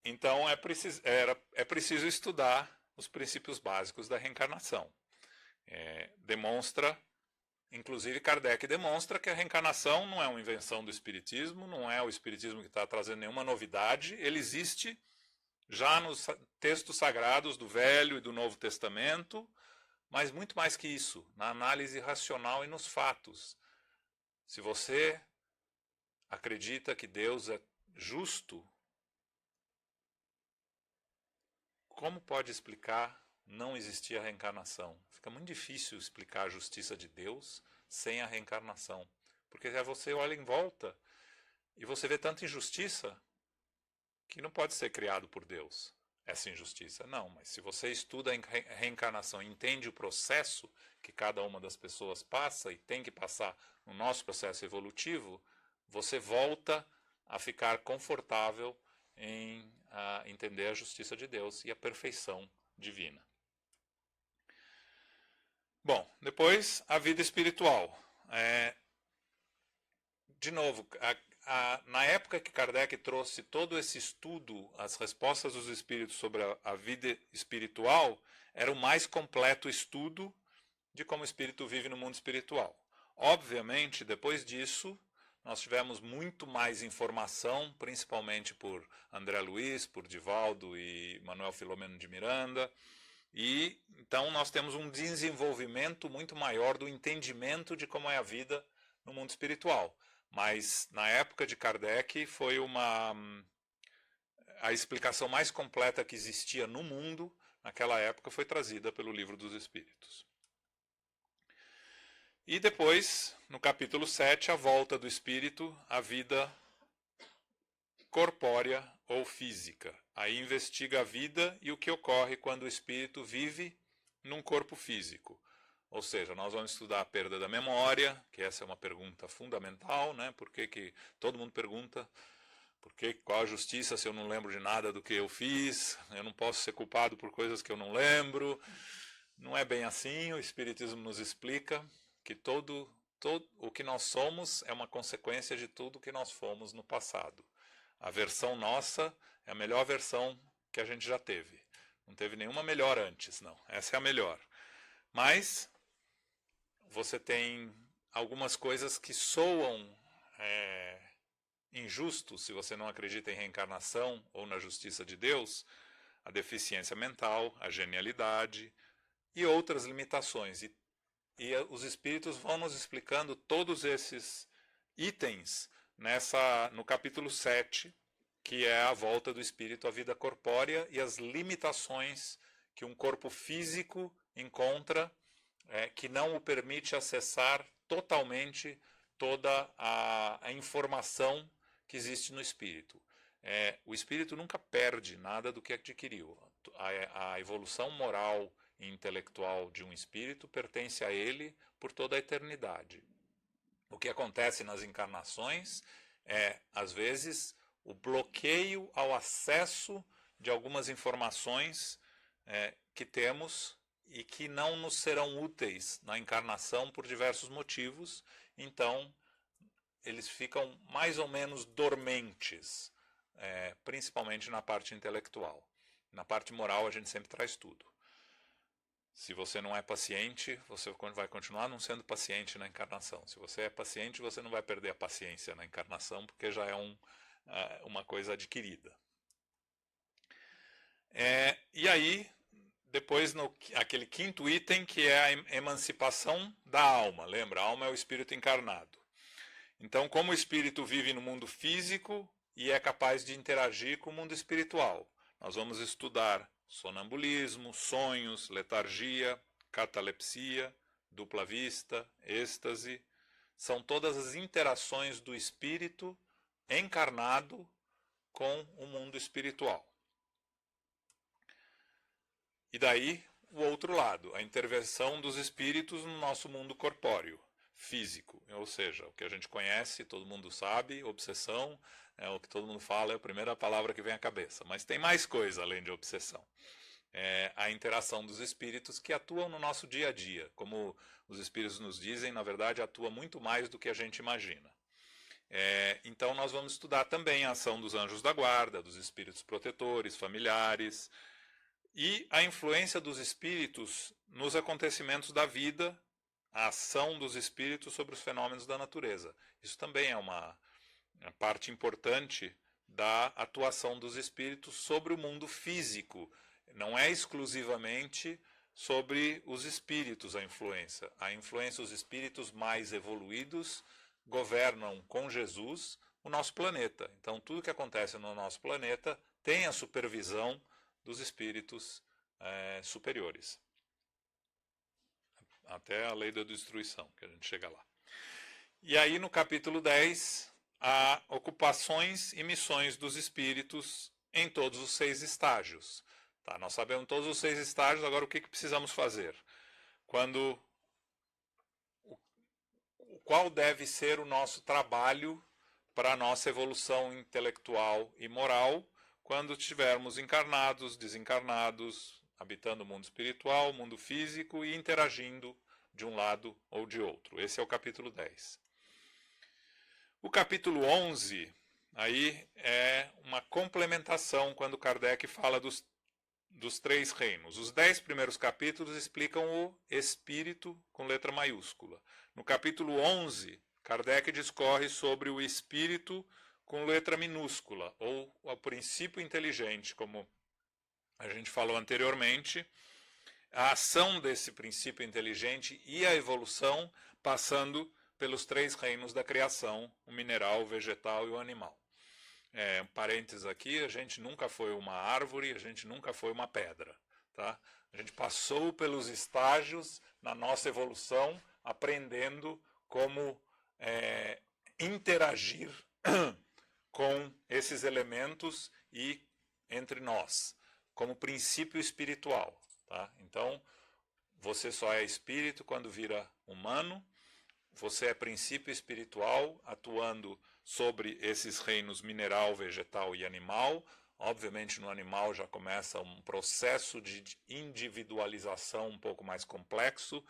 Speaker 2: Então, é preciso estudar os princípios básicos da reencarnação. Inclusive Kardec demonstra que a reencarnação não é uma invenção do espiritismo, não é o espiritismo que está trazendo nenhuma novidade, ele existe já nos textos sagrados do Velho e do Novo Testamento, mas muito mais que isso, na análise racional e nos fatos. Se você acredita que Deus é justo, como pode explicar não existir a reencarnação? Fica muito difícil explicar a justiça de Deus sem a reencarnação. Porque aí você olha em volta e você vê tanta injustiça que não pode ser criado por Deus, essa injustiça. Não, mas se você estuda a reencarnação e entende o processo que cada uma das pessoas passa e tem que passar no nosso processo evolutivo, você volta a ficar confortável em entender a justiça de Deus e a perfeição divina. Bom, depois a vida espiritual. De novo, na época que Kardec trouxe todo esse estudo, as respostas dos espíritos sobre a vida espiritual, era o mais completo estudo de como o espírito vive no mundo espiritual. Obviamente, depois disso, nós tivemos muito mais informação, principalmente por André Luiz, por Divaldo e Manuel Filomeno de Miranda, e então nós temos um desenvolvimento muito maior do entendimento de como é a vida no mundo espiritual. Mas na época de Kardec foi a explicação mais completa que existia no mundo, naquela época, foi trazida pelo Livro dos Espíritos. E depois, no capítulo 7, a volta do espírito à vida corpórea ou física. Aí investiga a vida e o que ocorre quando o espírito vive num corpo físico. Ou seja, nós vamos estudar a perda da memória, que essa é uma pergunta fundamental, né? Por que todo mundo pergunta, qual a justiça se eu não lembro de nada do que eu fiz? Eu não posso ser culpado por coisas que eu não lembro. Não é bem assim, o Espiritismo nos explica que todo o que nós somos é uma consequência de tudo que nós fomos no passado. A versão nossa é a melhor versão que a gente já teve. Não teve nenhuma melhor antes, não. Essa é a melhor. Mas você tem algumas coisas que soam injustos se você não acredita em reencarnação ou na justiça de Deus, a deficiência mental, a genialidade e outras limitações. E os espíritos vão nos explicando todos esses itens no capítulo 7, que é a volta do espírito à vida corpórea e as limitações que um corpo físico encontra, que não o permite acessar totalmente toda a informação que existe no espírito. O espírito nunca perde nada do que adquiriu. A evolução moral e intelectual de um espírito pertence a ele por toda a eternidade. O que acontece nas encarnações é, às vezes, o bloqueio ao acesso de algumas informações que temos e que não nos serão úteis na encarnação por diversos motivos. Então, eles ficam mais ou menos dormentes, principalmente na parte intelectual. Na parte moral a gente sempre traz tudo. Se você não é paciente, você vai continuar não sendo paciente na encarnação. Se você é paciente, você não vai perder a paciência na encarnação, porque já é uma coisa adquirida. E aí, depois, aquele quinto item, que é a emancipação da alma. Lembra? A alma é o espírito encarnado. Então, como o espírito vive no mundo físico e é capaz de interagir com o mundo espiritual, nós vamos estudar sonambulismo, sonhos, letargia, catalepsia, dupla vista, êxtase. São todas as interações do espírito encarnado com o mundo espiritual. E daí, o outro lado, a intervenção dos espíritos no nosso mundo corpóreo, físico. Ou seja, o que a gente conhece, todo mundo sabe, obsessão, o que todo mundo fala, é a primeira palavra que vem à cabeça. Mas tem mais coisa além de obsessão. A interação dos espíritos que atuam no nosso dia a dia. Como os espíritos nos dizem, na verdade, atua muito mais do que a gente imagina. Então, nós vamos estudar também a ação dos anjos da guarda, dos espíritos protetores, familiares, e a influência dos espíritos nos acontecimentos da vida, a ação dos espíritos sobre os fenômenos da natureza. Isso também é uma parte importante da atuação dos espíritos sobre o mundo físico. Não é exclusivamente sobre os espíritos a influência. A influência dos espíritos mais evoluídos governam com Jesus o nosso planeta. Então, tudo que acontece no nosso planeta tem a supervisão dos espíritos superiores. Até a lei da destruição, que a gente chega lá. E aí, no capítulo 10, há ocupações e missões dos espíritos em todos os 6 estágios. Tá, nós sabemos todos os 6 estágios, agora o que precisamos fazer? Qual deve ser o nosso trabalho para a nossa evolução intelectual e moral quando estivermos encarnados, desencarnados, habitando o mundo espiritual, o mundo físico e interagindo de um lado ou de outro. Esse é o capítulo 10. O capítulo 11, aí é uma complementação quando Kardec fala dos 3 reinos. Os 10 primeiros capítulos explicam o espírito com letra maiúscula. No capítulo 11, Kardec discorre sobre o espírito com letra minúscula, ou o princípio inteligente, como a gente falou anteriormente, a ação desse princípio inteligente e a evolução passando pelos 3 reinos da criação, o mineral, o vegetal e o animal. Um parênteses aqui, a gente nunca foi uma árvore, a gente nunca foi uma pedra. Tá? A gente passou pelos estágios na nossa evolução, aprendendo como interagir com esses elementos e entre nós, como princípio espiritual. Tá? Então, você só é espírito quando vira humano, você é princípio espiritual atuando sobre esses reinos mineral, vegetal e animal. Obviamente, no animal já começa um processo de individualização um pouco mais complexo,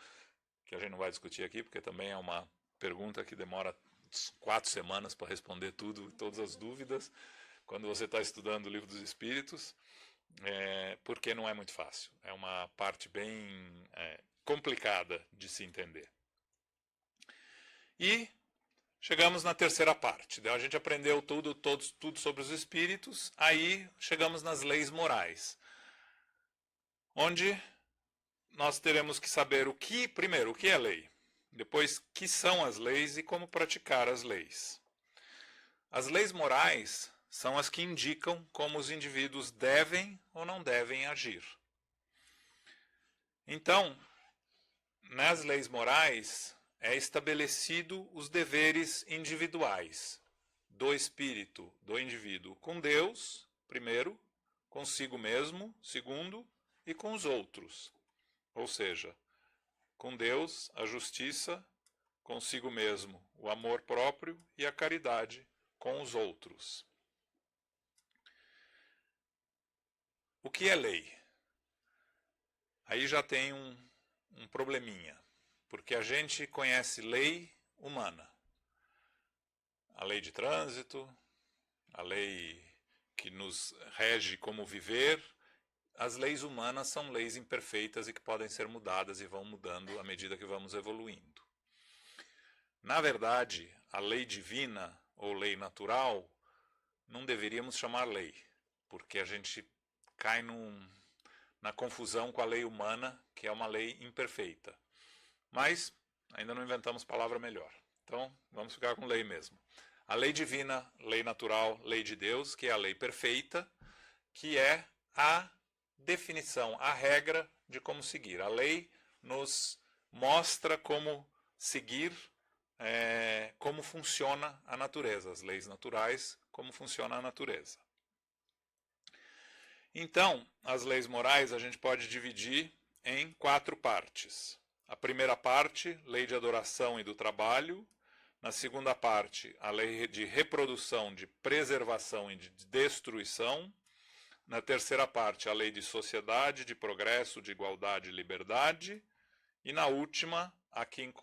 Speaker 2: que a gente não vai discutir aqui, porque também é uma pergunta que demora 4 semanas para responder todas as dúvidas, quando você está estudando o Livro dos Espíritos, porque não é muito fácil. É uma parte bem complicada de se entender. E chegamos na terceira parte. A gente aprendeu tudo sobre os espíritos, aí chegamos nas leis morais, onde nós teremos que saber primeiro, o que é lei, depois, o que são as leis e como praticar as leis. As leis morais são as que indicam como os indivíduos devem ou não devem agir. Então, nas leis morais, é estabelecido os deveres individuais do espírito, do indivíduo, com Deus, primeiro, consigo mesmo, segundo, e com os outros. Ou seja, com Deus, a justiça, consigo mesmo, o amor próprio e a caridade com os outros. O que é lei? Aí já tem um probleminha. Porque a gente conhece lei humana. a lei de trânsito, a lei que nos rege como viver. As leis humanas são leis imperfeitas e que podem ser mudadas e vão mudando à medida que vamos evoluindo. Na verdade, a lei divina ou lei natural não deveríamos chamar lei, porque a gente cai na confusão com a lei humana, que é uma lei imperfeita. Mas ainda não inventamos palavra melhor. Então, vamos ficar com lei mesmo. A lei divina, lei natural, lei de Deus, que é a lei perfeita, que é a definição, a regra de como seguir. A lei nos mostra como seguir, como funciona a natureza, as leis naturais, como funciona a natureza. Então, as leis morais a gente pode dividir em 4 partes. A primeira parte, lei de adoração e do trabalho. Na segunda parte, a lei de reprodução, de preservação e de destruição. Na terceira parte, a lei de sociedade, de progresso, de igualdade e liberdade. E na última, a que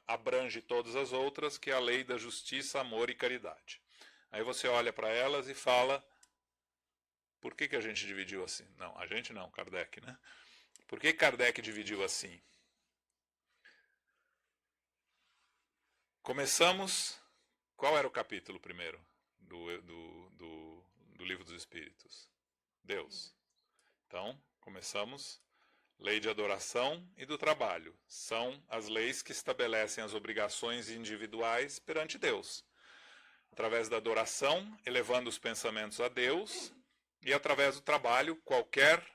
Speaker 2: abrange todas as outras, que é a lei da justiça, amor e caridade. Aí você olha para elas e fala, por que a gente dividiu assim? Não, a gente não, Kardec, né? Por que Kardec dividiu assim? Começamos, qual era o capítulo primeiro do Livro dos Espíritos? Deus. Então, começamos, lei de adoração e do trabalho. São as leis que estabelecem as obrigações individuais perante Deus. Através da adoração, elevando os pensamentos a Deus, e através do trabalho, qualquer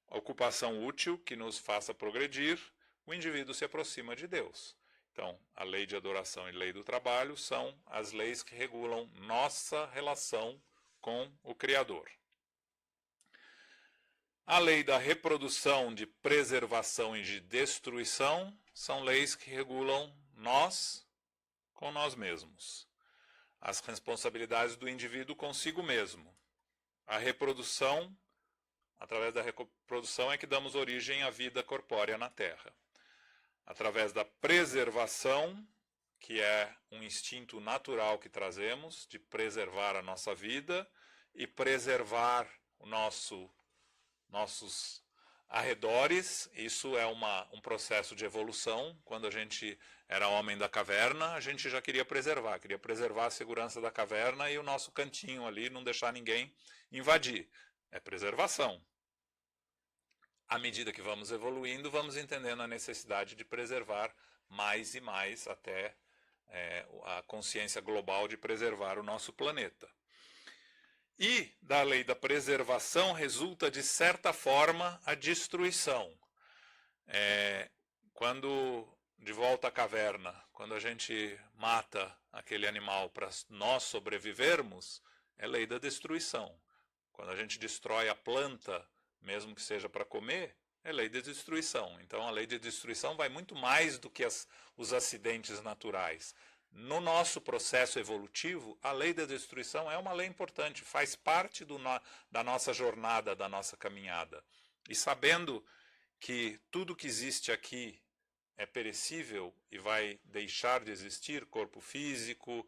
Speaker 2: ocupação útil que nos faça progredir, o indivíduo se aproxima de Deus. Então, a lei de adoração e lei do trabalho são as leis que regulam nossa relação com o Criador. A lei da reprodução, de preservação e de destruição são leis que regulam nós com nós mesmos. As responsabilidades do indivíduo consigo mesmo. A reprodução, através da reprodução é que damos origem à vida corpórea na Terra. Através da preservação, que é um instinto natural que trazemos, de preservar a nossa vida e preservar o nossos arredores. Isso é um processo de evolução. Quando a gente era homem da caverna, a gente já queria preservar a segurança da caverna e o nosso cantinho ali, não deixar ninguém invadir. É preservação. À medida que vamos evoluindo, vamos entendendo a necessidade de preservar mais e mais até a consciência global de preservar o nosso planeta. E da lei da preservação resulta, de certa forma, a destruição. Quando, de volta à caverna, quando a gente mata aquele animal para nós sobrevivermos, é lei da destruição. Quando a gente destrói a planta, mesmo que seja para comer, é lei de destruição. Então a lei de destruição vai muito mais do que os acidentes naturais. No nosso processo evolutivo, a lei da destruição é uma lei importante, faz parte da nossa jornada, da nossa caminhada. E sabendo que tudo que existe aqui é perecível e vai deixar de existir, corpo físico,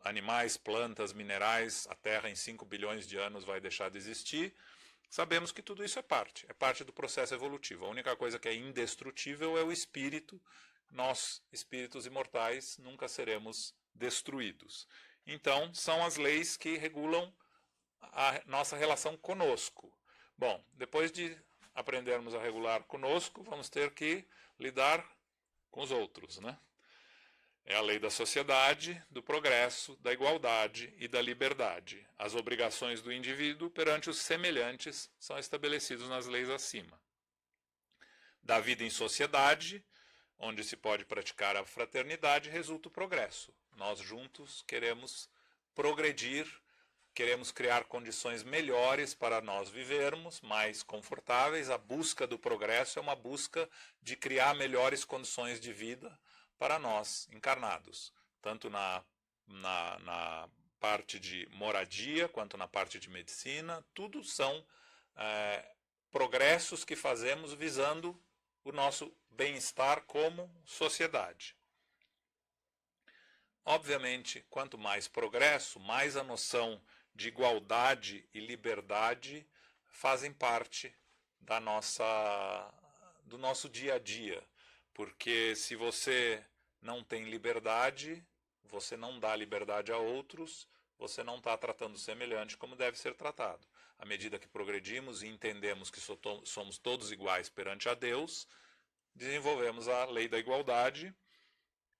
Speaker 2: animais, plantas, minerais, a Terra em 5 bilhões de anos vai deixar de existir, sabemos que tudo isso é parte do processo evolutivo. A única coisa que é indestrutível é o espírito. Nós, espíritos imortais, nunca seremos destruídos. Então, são as leis que regulam a nossa relação conosco. Bom, depois de aprendermos a regular conosco, vamos ter que lidar com os outros, né? É a lei da sociedade, do progresso, da igualdade e da liberdade. As obrigações do indivíduo perante os semelhantes são estabelecidas nas leis acima. Da vida em sociedade, onde se pode praticar a fraternidade, resulta o progresso. Nós juntos queremos progredir, queremos criar condições melhores para nós vivermos, mais confortáveis. A busca do progresso é uma busca de criar melhores condições de vida para nós, encarnados, tanto na parte de moradia, quanto na parte de medicina. Tudo são progressos que fazemos visando o nosso bem-estar como sociedade. obviamente, quanto mais progresso, mais a noção de igualdade e liberdade fazem parte do nosso dia a dia. Porque se você não tem liberdade, você não dá liberdade a outros, você não está tratando o semelhante como deve ser tratado. À medida que progredimos e entendemos que somos todos iguais perante a Deus, desenvolvemos a lei da igualdade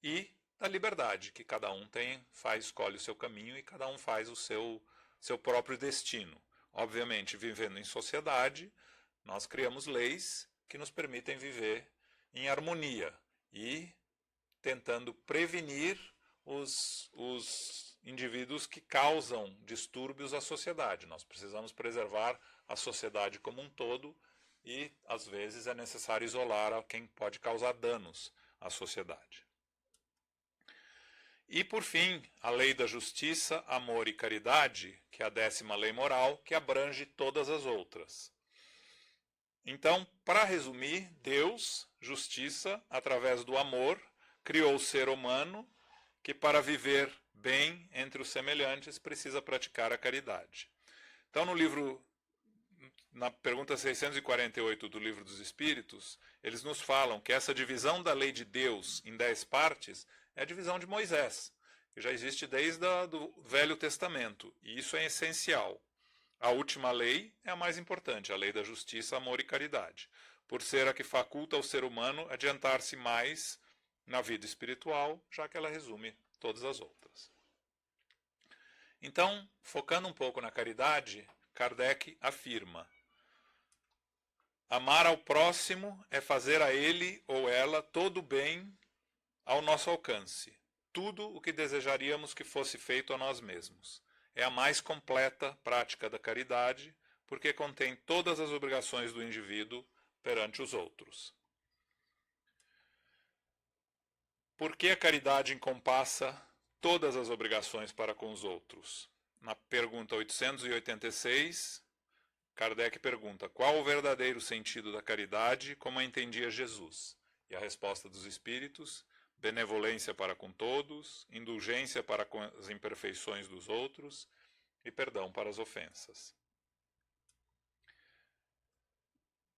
Speaker 2: e da liberdade, que cada um escolhe o seu caminho e cada um faz o seu próprio destino. Obviamente, vivendo em sociedade, nós criamos leis que nos permitem viver em harmonia e tentando prevenir os indivíduos que causam distúrbios à sociedade. Nós precisamos preservar a sociedade como um todo e, às vezes, é necessário isolar quem pode causar danos à sociedade. E, por fim, a lei da justiça, amor e caridade, que é a 10ª lei moral, que abrange todas as outras. Então, para resumir, Deus, justiça, através do amor, criou o ser humano que, para viver bem entre os semelhantes, precisa praticar a caridade. Então, na pergunta 648 do Livro dos Espíritos, eles nos falam que essa divisão da lei de Deus em 10 partes é a divisão de Moisés, que já existe desde o Velho Testamento, e isso é essencial. A última lei é a mais importante, a lei da justiça, amor e caridade, por ser a que faculta ao ser humano adiantar-se mais na vida espiritual, já que ela resume todas as outras. Então, focando um pouco na caridade, Kardec afirma: amar ao próximo é fazer a ele ou ela todo o bem ao nosso alcance, tudo o que desejaríamos que fosse feito a nós mesmos. É a mais completa prática da caridade, porque contém todas as obrigações do indivíduo perante os outros. Por que a caridade encompassa todas as obrigações para com os outros? Na pergunta 886, Kardec pergunta: qual o verdadeiro sentido da caridade como a entendia Jesus? E a resposta dos espíritos: benevolência para com todos, indulgência para com as imperfeições dos outros e perdão para as ofensas.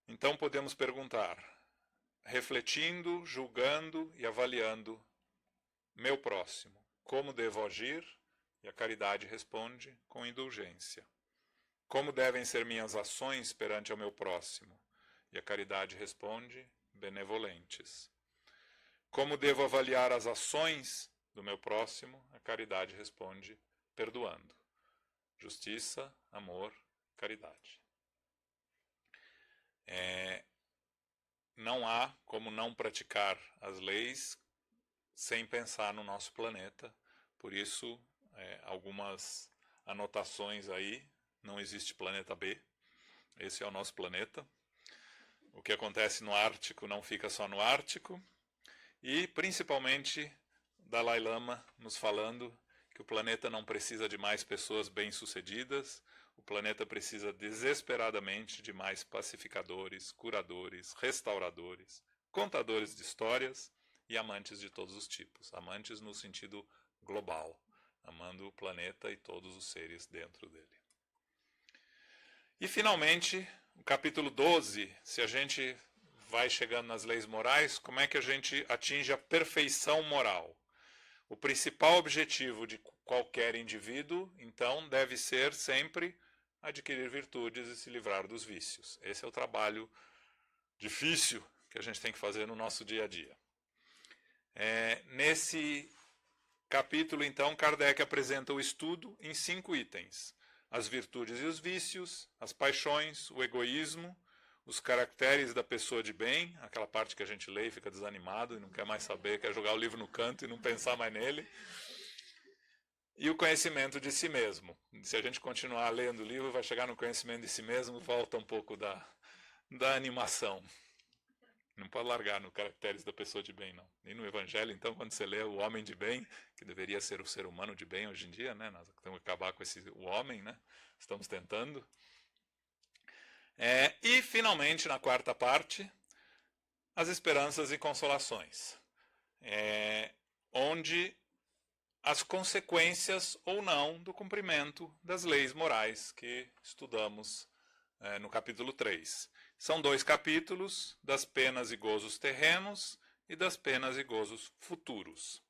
Speaker 2: Então podemos perguntar, refletindo, julgando e avaliando meu próximo, como devo agir? E a caridade responde com indulgência. Como devem ser minhas ações perante ao meu próximo? E a caridade responde, benevolentes. Como devo avaliar as ações do meu próximo? A caridade responde, perdoando. Justiça, amor, caridade. Não há como não praticar as leis sem pensar no nosso planeta. Por isso, algumas anotações aí. Não existe planeta B. Esse é o nosso planeta. O que acontece no Ártico não fica só no Ártico. E, principalmente, Dalai Lama nos falando que o planeta não precisa de mais pessoas bem-sucedidas, o planeta precisa desesperadamente de mais pacificadores, curadores, restauradores, contadores de histórias e amantes de todos os tipos. Amantes no sentido global, amando o planeta e todos os seres dentro dele. E, finalmente, o capítulo 12, se a gente vai chegando nas leis morais, como é que a gente atinge a perfeição moral? O principal objetivo de qualquer indivíduo, então, deve ser sempre adquirir virtudes e se livrar dos vícios. Esse é o trabalho difícil que a gente tem que fazer no nosso dia a dia. Nesse capítulo, então, Kardec apresenta o estudo em 5 itens: as virtudes e os vícios, as paixões, o egoísmo, os caracteres da pessoa de bem, aquela parte que a gente lê e fica desanimado e não quer mais saber, quer jogar o livro no canto e não pensar mais nele. E o conhecimento de si mesmo. Se a gente continuar lendo o livro, vai chegar no conhecimento de si mesmo, volta um pouco da animação. Não pode largar no caracteres da pessoa de bem, não. Nem no Evangelho, então, quando você lê o homem de bem, que deveria ser o ser humano de bem hoje em dia, né? Nós temos que acabar com o homem, né? Estamos tentando. E, finalmente, na 4ª parte, as esperanças e consolações, onde as consequências ou não do cumprimento das leis morais que estudamos no capítulo 3. São 2 capítulos, das penas e gozos terrenos e das penas e gozos futuros.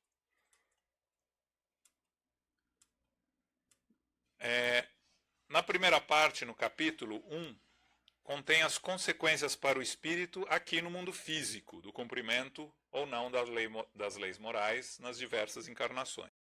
Speaker 2: Na primeira parte, no capítulo 1, contém as consequências para o espírito aqui no mundo físico, do cumprimento ou não das leis morais nas diversas encarnações.